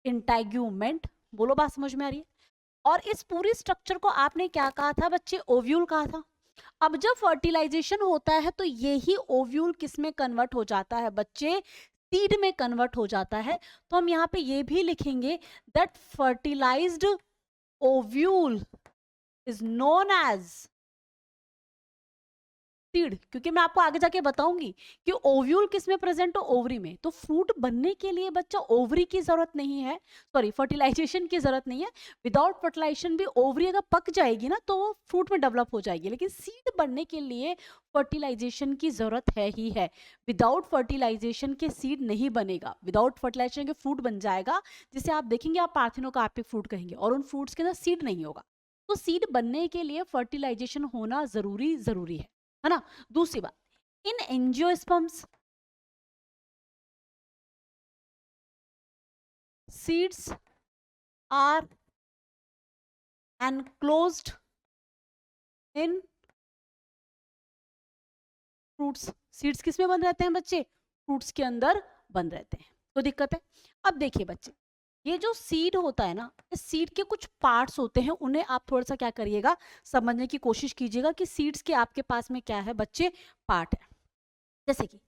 इंटेग्यूमेंट। बोलो बात समझ में आ रही है। और इस पूरी स्ट्रक्चर को आपने क्या कहा था बच्चे, ओव्यूल कहा था। अब जब फर्टिलाइजेशन होता है तो यही ओव्यूल किस में कन्वर्ट हो जाता है बच्चे, सीड में कन्वर्ट हो जाता है। तो हम यहाँ पे ये भी लिखेंगे that fertilized ovule is known as seed, क्योंकि मैं आपको आगे जाके बताऊंगी कि ओव्यूल किस में प्रेजेंट हो, ओवरी में। तो फ्रूट बनने के लिए बच्चा ओवरी की जरूरत नहीं है, सॉरी फर्टिलाइजेशन की जरूरत नहीं है। विदाउट फर्टिलाइजेशन भी ओवरी अगर पक जाएगी ना तो वो फ्रूट में डेवलप हो जाएगी, लेकिन सीड बनने के लिए फर्टिलाइजेशन की जरूरत है ही है। विदाउट फर्टिलाइजेशन के सीड नहीं बनेगा, विदाउट फर्टिलाइजेशन के फ्रूट बन जाएगा, जिसे आप देखेंगे आप पार्थिनोकार्पिक फ्रूट कहेंगे, और उन फ्रूट्स के अंदर सीड नहीं होगा। तो सीड बनने के लिए फर्टिलाइजेशन होना जरूरी है ना। दूसरी बात, in angiosperms seeds are enclosed in fruits. Seeds किस में बंद रहते हैं बच्चे? फ्रूट्स के अंदर बंद रहते हैं। तो दिक्कत है। अब देखिए बच्चे, ये जो सीड होता है ना, इस सीड के कुछ पार्ट्स होते हैं, उन्हें आप थोड़ा सा क्या करिएगा, समझने की कोशिश कीजिएगा कि सीड्स के आपके पास में क्या है बच्चे, पार्ट है। जैसे कि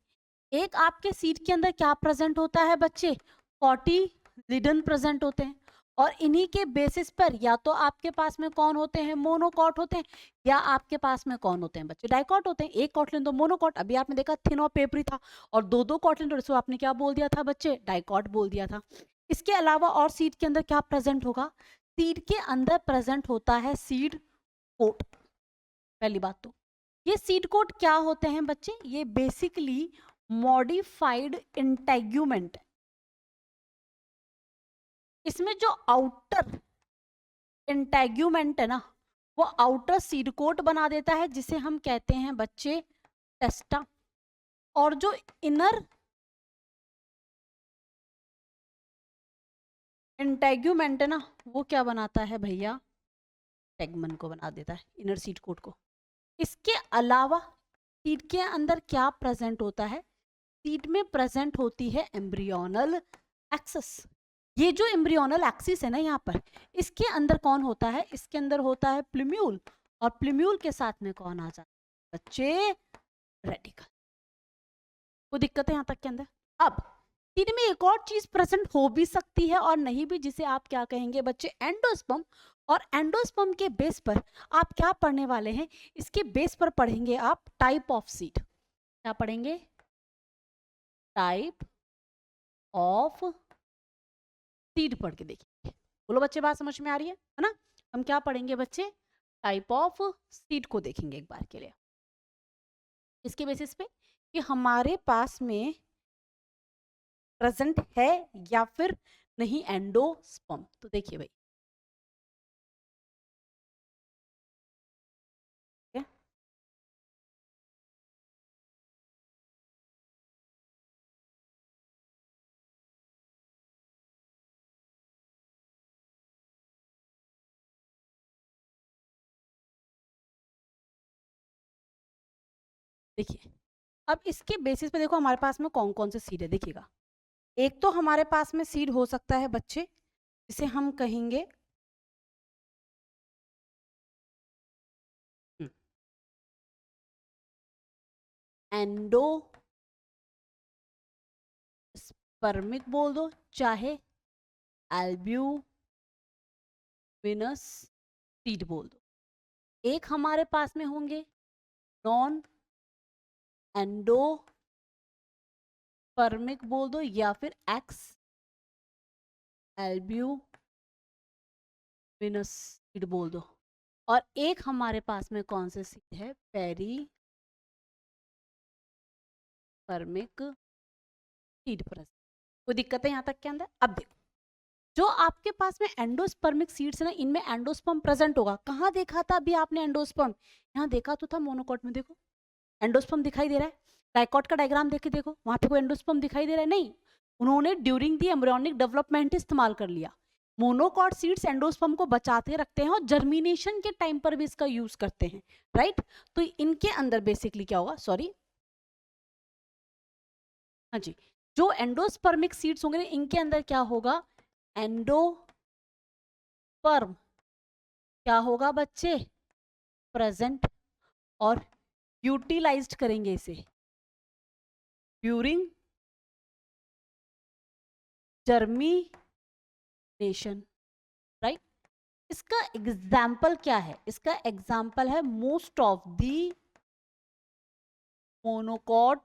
एक आपके सीड के अंदर क्या प्रेजेंट होता है बच्चे, कॉटिलिडन प्रेजेंट होते हैं, और इन्हीं के बेसिस पर या तो आपके पास में कौन होते हैं, मोनोकॉट होते हैं, या आपके पास में कौन होते हैं बच्चे, डाइकॉट होते हैं। एक कॉटलिन तो मोनोकॉट, अभी आपने देखा थिन और पेपरी था, और दो दो कॉटलिन तो इसको आपने क्या बोल दिया था बच्चे, डाइकॉट बोल दिया था। इसके अलावा और सीड के अंदर क्या प्रेजेंट होगा, सीड के अंदर प्रेजेंट होता है सीड कोट। पहली बात तो ये सीड कोट क्या होते हैं बच्चे, ये बेसिकली मॉडिफाइड इंटेग्यूमेंट। इसमें जो आउटर इंटेग्यूमेंट है ना, वो आउटर सीड कोट बना देता है, जिसे हम कहते हैं बच्चे टेस्टा, और जो इनर इंटेग्यूमेंट है ना, वो क्या बनाता है भैया, टेगमन को बना देता है, इनर सीड कोट को। इसके अलावा सीड के अंदर क्या प्रेजेंट होता है, सीड में प्रेजेंट होती है एम्ब्रियोनल एक्सिस। ये जो एम्ब्रियोनल एक्सिस है ना यहाँ पर, इसके अंदर कौन होता है, इसके अंदर होता है प्लूम्यूल, और प्लूम्यूल के साथ में कौन आ जाता है बच्चे, रेडिकल। वो दिक्कत है यहाँ तक के अंदर। अब सीड में एक और चीज प्रेजेंट हो भी सकती है और नहीं भी, जिसे आप क्या कहेंगे बच्चे, एंडोस्पर्म। और एंडोस्पर्म के बेस पर आप क्या पढ़ने वाले हैं, इसके बेस पर पढ़ेंगे आप टाइप ऑफ सीड। क्या पढ़ेंगे, टाइप ऑफ सीड पढ़ के देखिए। बोलो बच्चे, बात समझ में आ रही है ना? हम क्या पढ़ेंगे बच्चे, टाइप ऑफ सीड को देखेंगे एक बार के लिए, इसके बेसिस पे कि हमारे पास में प्रेजेंट है या फिर नहीं एंडोस्पर्म। तो देखिए भाई, देखिए अब इसके बेसिस पे देखो हमारे पास में कौन कौन से सीड है। देखिएगा, एक तो हमारे पास में सीड हो सकता है बच्चे, जिसे हम कहेंगे एंडोस्पर्मिक बोल दो, चाहे एल्ब्यूमिनस सीड बोल दो। एक हमारे पास में होंगे नॉन एंडोस्पर्मिक बोल दो, या फिर एक्स एल्ब्यूमिनस सीड बोल दो। और एक हमारे पास में कौन से सीड है, पेरीस्पर्मिक सीड प्रेजेंट। कोई दिक्कत है यहाँ तक के अंदर? अब देखो, जो आपके पास में एंडोस्पर्मिक सीड्स है ना, इनमें एंडोस्पर्म प्रेजेंट होगा। कहाँ देखा था अभी आपने एंडोस्पर्म? यहाँ देखा तो था मोनोकॉट में, देखो एंडोस्पर्म दिखाई दे रहा है। डाइकॉट का डायग्राम देख के देखो, वहां पे कोई एंडोस्पर्म दिखाई दे रहा है? नहीं, उन्होंने ड्यूरिंग दी एम्ब्रियोनिक डेवलपमेंट इस्तेमाल कर लिया। मोनोकॉट सीड्स एंडोस्पर्म को बचाते रखते हैं और जर्मिनेशन के टाइम पर भी इसका यूज करते हैं, राइट? तो इनके अंदर बेसिकली क्या होगा, सॉरी हाँ जी, जो एंडोस्पर्मिक सीड्स होंगे इनके अंदर क्या होगा, एंडोस्पर्म क्या होगा बच्चे, प्रेजेंट, और यूटिलाइज्ड करेंगे इसे ड्यूरिंग जर्मिनेशन, राइट? इसका एग्जाम्पल क्या है, इसका एग्जाम्पल है most of the monocot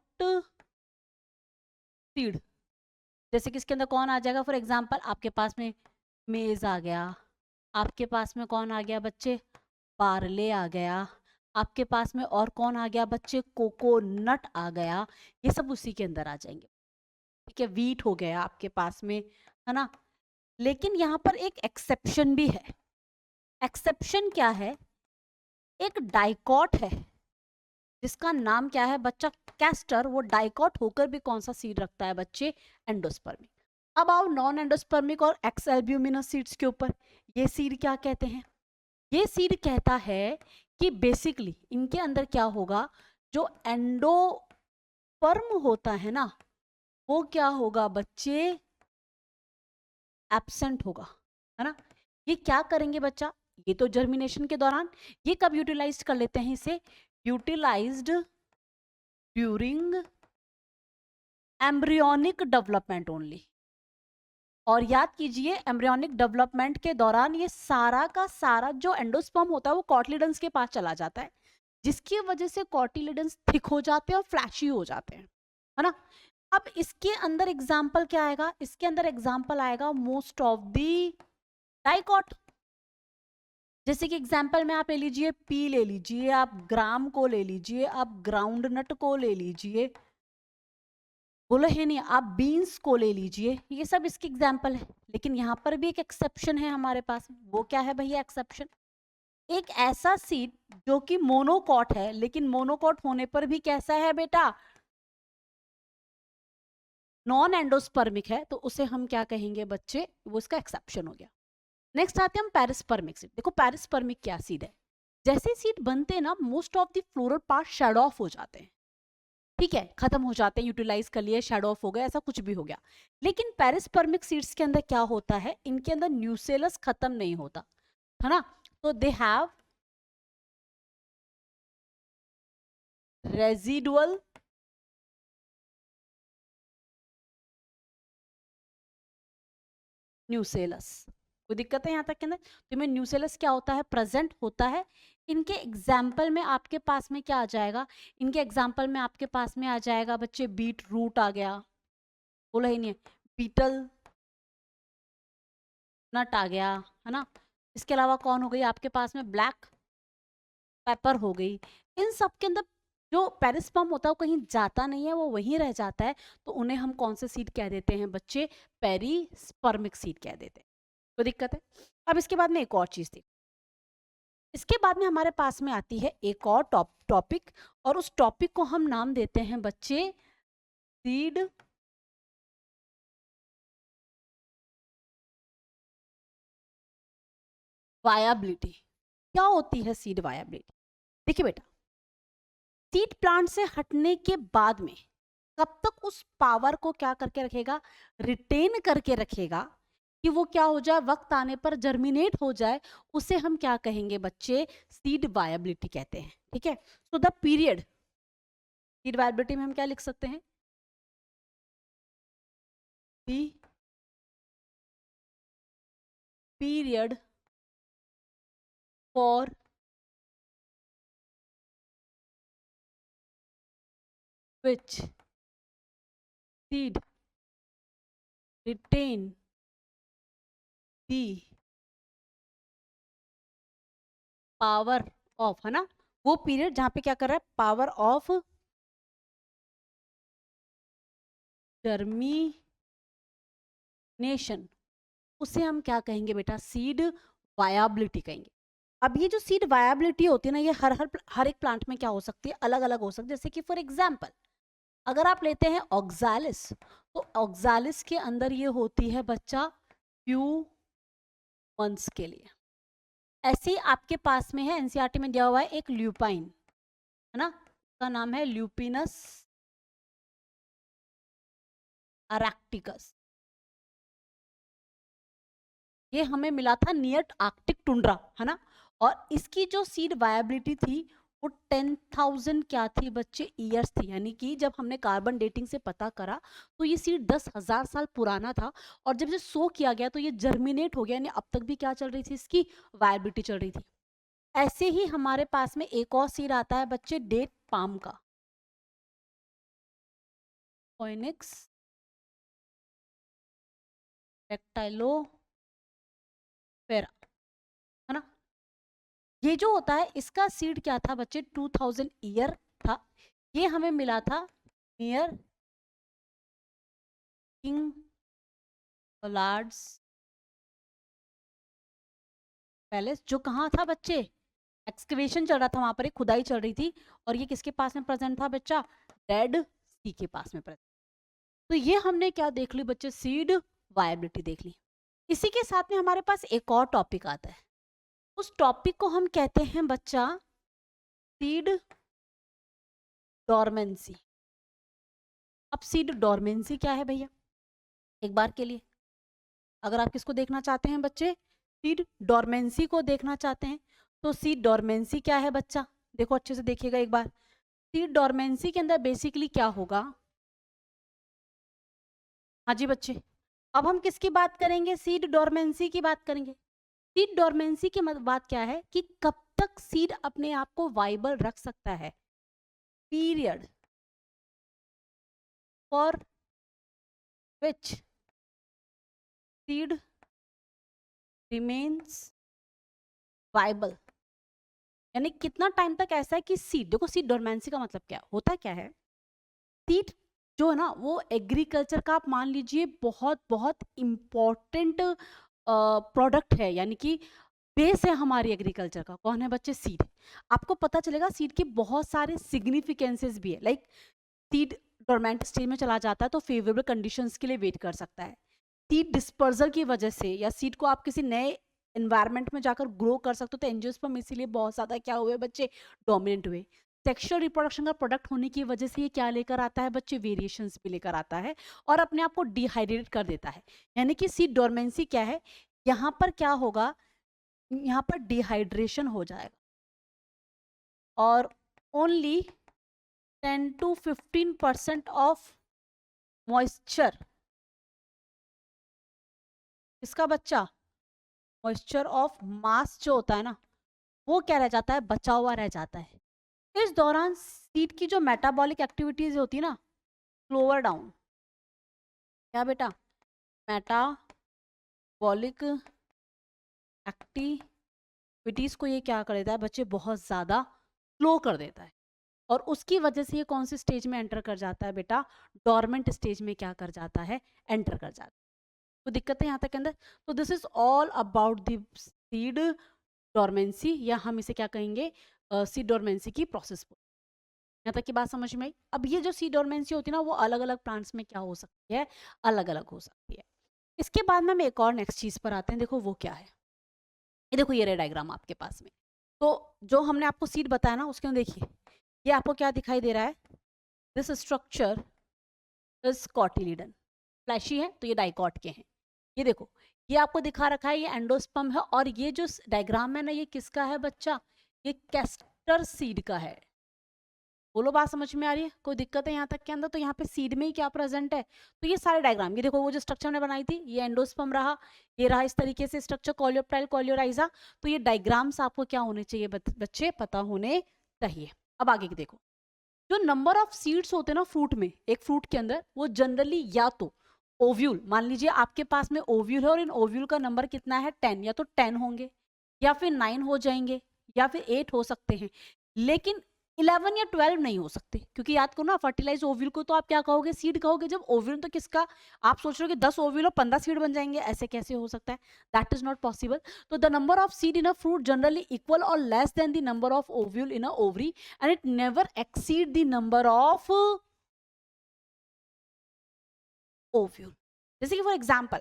seed. जैसे कि इसके अंदर कौन आ जाएगा, फॉर एग्जाम्पल आपके पास में मेज आ गया, आपके पास में कौन आ गया बच्चे, बार्ले आ गया, आपके पास में और कौन आ गया बच्चे, कोकोनट आ गया, ये सब उसी के अंदर आ जाएंगे। ठीक है, वीट हो गया आपके पास में, है ना? लेकिन यहाँ पर एक एक्सेप्शन भी है। एक्सेप्शन क्या है, एक डाइकॉट है जिसका नाम क्या है बच्चा, कैस्टर। वो डाइकॉट होकर भी कौन सा सीड रखता है बच्चे, एंडोस्पर्मिक। अब आओ नॉन एंडोस्पर्मिक और एक्स एल्ब्यूमिनस सीड्स के ऊपर। ये सीड क्या कहते हैं, ये सीड कहता है कि बेसिकली इनके अंदर क्या होगा, जो एंडोस्पर्म होता है ना, वो क्या होगा बच्चे, एब्सेंट होगा, है ना। ये क्या करेंगे बच्चा, ये तो जर्मिनेशन के दौरान, ये कब यूटिलाइज कर लेते हैं इसे, utilized during embryonic development only. और याद कीजिए एम्ब्रियोनिक डेवलपमेंट के दौरान ये सारा का सारा जो एंडोस्पर्म होता है वो कॉटिलिडन्स के पास चला जाता है, जिसकी वजह से कॉटिलिडन्स थिक हो जाते हैं और फ्लैशी हो जाते हैं, है ना। अब इसके अंदर एग्जाम्पल क्या आएगा, इसके अंदर एग्जाम्पल आएगा मोस्ट ऑफ दी डाइकॉट। जैसे कि एग्जाम्पल में आप ले लीजिए पी ले लीजिए, आप ग्राम को ले लीजिए, आप ग्राउंडनट को ले लीजिए, बोलो है नहीं, आप बीन्स को ले लीजिए, ये सब इसके एग्जाम्पल है। लेकिन यहाँ पर भी एक एक्सेप्शन है हमारे पास, वो क्या है भैया एक्सेप्शन, एक ऐसा सीड जो कि मोनोकॉट है, लेकिन मोनोकॉट होने पर भी कैसा है बेटा, नॉन एंडोस्पर्मिक है, तो उसे हम क्या कहेंगे बच्चे, वो इसका एक्सेप्शन हो गया। नेक्स्ट आते हैं हम पेरिस्पर्मिक सीड। देखो पेरिस्पर्मिक क्या सीड है, जैसे सीड बनते हैं ना, most of the floral part shed off हो जाते हैं, ठीक है, खत्म हो जाते हैं, यूटिलाइज कर लिए, शेड ऑफ हो गया, ऐसा कुछ भी हो गया। लेकिन पेरिस्पर्मिक सीड्स के अंदर क्या होता है, इनके अंदर न्यूसेलस खत्म नहीं होता, है ना। तो दे हैव रेजिडुअल न्यूसेलस। कोई दिक्कत है यहाँ तक के अंदर, तो में न्यूसेलस क्या होता है, प्रेजेंट होता है। इनके एग्जाम्पल में आपके पास में क्या आ जाएगा, इनके एग्जाम्पल में आपके पास में आ जाएगा बच्चे बीट रूट आ गया, बोला ही नहीं है, बीटल नट आ गया, है ना। इसके अलावा कौन हो गई आपके पास में, ब्लैक पेपर हो गई। इन सब के अंदर जो पेरिस्पर्म होता है वो कहीं जाता नहीं है, वो वहीं रह जाता है, तो उन्हें हम कौन से सीड कह देते हैं बच्चे, पेरिस्पर्मिक सीड कह देते हैं। कोई दिक्कत है। अब इसके बाद में एक और चीज थी, इसके बाद में हमारे पास में आती है एक और टॉपिक, और उस टॉपिक को हम नाम देते हैं बच्चे सीड वायबिलिटी। क्या होती है सीड वायबिलिटी, देखिए बेटा, सीड प्लांट से हटने के बाद में कब तक उस पावर को क्या करके रखेगा, रिटेन करके रखेगा, कि वो क्या हो जाए, वक्त आने पर जर्मिनेट हो जाए, उसे हम क्या कहेंगे बच्चे, सीड वायबिलिटी कहते हैं, ठीक है। So the period, seed viability में हम क्या लिख सकते हैं, period for which seed retain the power of, है ना, वो पीरियड जहां पे क्या कर रहा है, पावर ऑफ जर्मिनेशन, उसे हम क्या कहेंगे बेटा, सीड वायबिलिटी कहेंगे। अब ये जो सीड वायबिलिटी होती है ना, ये हर एक प्लांट में क्या हो सकती है, अलग अलग हो सकती है। जैसे कि फॉर एग्जांपल अगर आप लेते हैं ऑक्सालिस, तो ऑक्सालिस के अंदर ये होती है बच्चा फ्यू मंथ्स के लिए। ऐसे ही आपके पास में है, एनसीईआरटी में दिया हुआ है एक ल्यूपाइन, है ना, उसका नाम है ल्यूपिनस अरेक्टिकस। ये हमें मिला था नियर आर्कटिक टुंड्रा, है ना। और इसकी जो सीड वायबिलिटी थी वो 10,000 क्या थी बच्चे, ईयर्स थी। यानी कि जब हमने कार्बन डेटिंग से पता करा तो ये सीड 10,000 साल पुराना था, और जब इसे सो किया गया तो ये जर्मिनेट हो गया, यानी अब तक भी क्या चल रही थी, इसकी वायबिलिटी चल रही थी। ऐसे ही हमारे पास में एक और सीड आता है बच्चे, डेट पाम का, फोइनिक्स रेक्टाइलोफेरा, है ना। ये जो होता है इसका सीड क्या था बच्चे, 2000 ईयर था। ये हमें मिला था नियर किंग पोलार्ड्स पैलेस, जो कहाँ था बच्चे, एक्सकवेशन चल रहा था वहां पर, एक खुदाई चल रही थी, और ये किसके पास में प्रेजेंट था बच्चा, डेड सी के पास में प्रेजेंट। तो ये हमने क्या देख ली बच्चे, सीड वायबिलिटी देख ली। इसी के साथ में हमारे पास एक और टॉपिक आता है, उस टॉपिक को हम कहते हैं बच्चा सीड डॉर्मेंसी। अब सीड डॉर्मेंसी क्या है भैया, एक बार के लिए अगर आप किसको देखना चाहते हैं बच्चे, सीड डॉर्मेंसी को देखना चाहते हैं, तो सीड डॉर्मेंसी क्या है बच्चा, देखो अच्छे से देखिएगा एक बार। सीड डॉर्मेंसी के अंदर बेसिकली क्या होगा, हाँ जी बच्चे, अब हम किसकी बात करेंगे, सीड डॉर्मेंसी की बात करेंगे। सीड डॉर्मेंसी की बात क्या है कि कब तक सीड अपने आप को वाइबल रख सकता है, period for which seed remains viable, यानी कितना टाइम तक ऐसा है कि सीड, देखो सीड डॉर्मेंसी का मतलब क्या होता है, क्या है सीड जो है ना वो एग्रीकल्चर का आप मान लीजिए बहुत बहुत इम्पोर्टेंट प्रोडक्ट है, यानी कि बेस है हमारी एग्रीकल्चर का, कौन है बच्चे, सीड। आपको पता चलेगा सीड के बहुत सारे सिग्निफिकेंसेस भी है, लाइक सीड डोरमेंट स्टेज में चला जाता है तो फेवरेबल कंडीशंस के लिए वेट कर सकता है। सीड डिस्पर्सल की वजह से या सीड को आप किसी नए एनवायरनमेंट में जाकर ग्रो कर सकते हो, तो एंजियोस्पर्म इसीलिए बहुत ज़्यादा क्या हुए बच्चे, डोमिनेंट हुए। सेक्सुअल रिप्रोडक्शन का प्रोडक्ट होने की वजह से ये क्या लेकर आता है बच्चे, वेरिएशंस भी लेकर आता है और अपने आप को डिहाइड्रेट कर देता है। यानी कि सीड डोरमेंसी क्या है, यहाँ पर क्या होगा, यहाँ पर डिहाइड्रेशन हो जाएगा और ओनली 10 to 15% ऑफ मॉइस्चर, इसका बच्चा मॉइस्चर ऑफ मास जो होता है ना वो क्या रह जाता है, बचा हुआ रह जाता है। इस दौरान सीड की जो मेटाबॉलिक एक्टिविटीज होती है ना स्लोअर डाउन, क्या बेटा, मेटाबॉलिक एक्टिविटीज को ये क्या कर देता है बच्चे, बहुत ज्यादा स्लो कर देता है और उसकी वजह से ये कौन सी स्टेज में एंटर कर जाता है बेटा, डोरमेंट स्टेज में क्या कर जाता है, एंटर कर जाता है। तो दिक्कत है यहाँ तक के अंदर। तो this is all about the seed dormancy, या हम इसे क्या कहेंगे, सीड डोरमेंसी की प्रोसेस। यहाँ तक की बात समझ में आई। अब ये जो सीड डोरमेंसी होती है ना वो अलग अलग प्लांट्स में क्या हो सकती है, अलग अलग हो सकती है। इसके बाद में हम एक और नेक्स्ट चीज पर आते हैं, देखो वो क्या है, ये देखो ये रहा डायग्राम आपके पास में। तो जो हमने आपको सीड बताया ना उसके अंदर देखिए ये आपको क्या दिखाई दे रहा है, this structure is cotyledon, fleshy है तो ये डाइकॉट के हैं। ये देखो ये आपको दिखा रखा है, ये एंडोस्पर्म है और ये जो डायग्राम है ना ये किसका है बच्चा, ये कैस्टर सीड का है। बोलो बात समझ में आ रही है, कोई दिक्कत है यहाँ तक के अंदर। तो यहाँ पे सीड में ही क्या प्रेजेंट है, तो ये सारे डायग्राम, ये देखो वो जो स्ट्रक्चर ने बनाई थी ये एंडोस्पर्म रहा, ये रहा इस तरीके से स्ट्रक्चर कोलियोप्टाइल कोलियोराइजा। तो ये डायग्राम्स आपको क्या होने चाहिए बच्चे, पता होने चाहिए। अब आगे की देखो, जो नंबर ऑफ सीड्स होते हैं ना फ्रूट में, एक फ्रूट के अंदर, वो जनरली या तो ओव्यूल, मान लीजिए आपके पास में ओव्यूल है और इन ओव्यूल का नंबर कितना है 10, या तो 10 होंगे या फिर 9 हो जाएंगे या फिर 8 हो सकते हैं, लेकिन 11 या 12 नहीं हो सकते, क्योंकि याद करो ना फर्टिलाइज ओव्यूल को तो आप क्या कहोगे, सीड कहोगे। जब ओव्यूल तो किसका, आप सोच रहे हो कि 10 ओव्यूल और 15 सीड बन जाएंगे, ऐसे कैसे हो सकता है, दैट इज नॉट पॉसिबल। तो the number of seed in a fruit generally equal or less than the number of ovule in a ovary and it never exceed the number of ovule. जैसे कि for example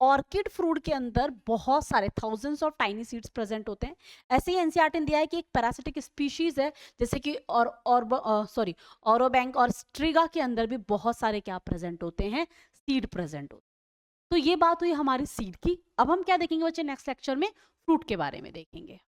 orchid fruit के अंदर बहुत सारे thousands of tiny seeds present होते हैं। ऐसे ही NCERT ने दिया है कि एक पैरासिटिक स्पीशीज है जैसे कि ऑरोबैंक और स्ट्रिगा के अंदर भी बहुत सारे क्या प्रेजेंट होते हैं, सीड प्रेजेंट होते हैं। तो ये बात हुई हमारी सीड की। अब हम क्या देखेंगे बच्चे नेक्स्ट लेक्चर में, फ्रूट के बारे में देखेंगे।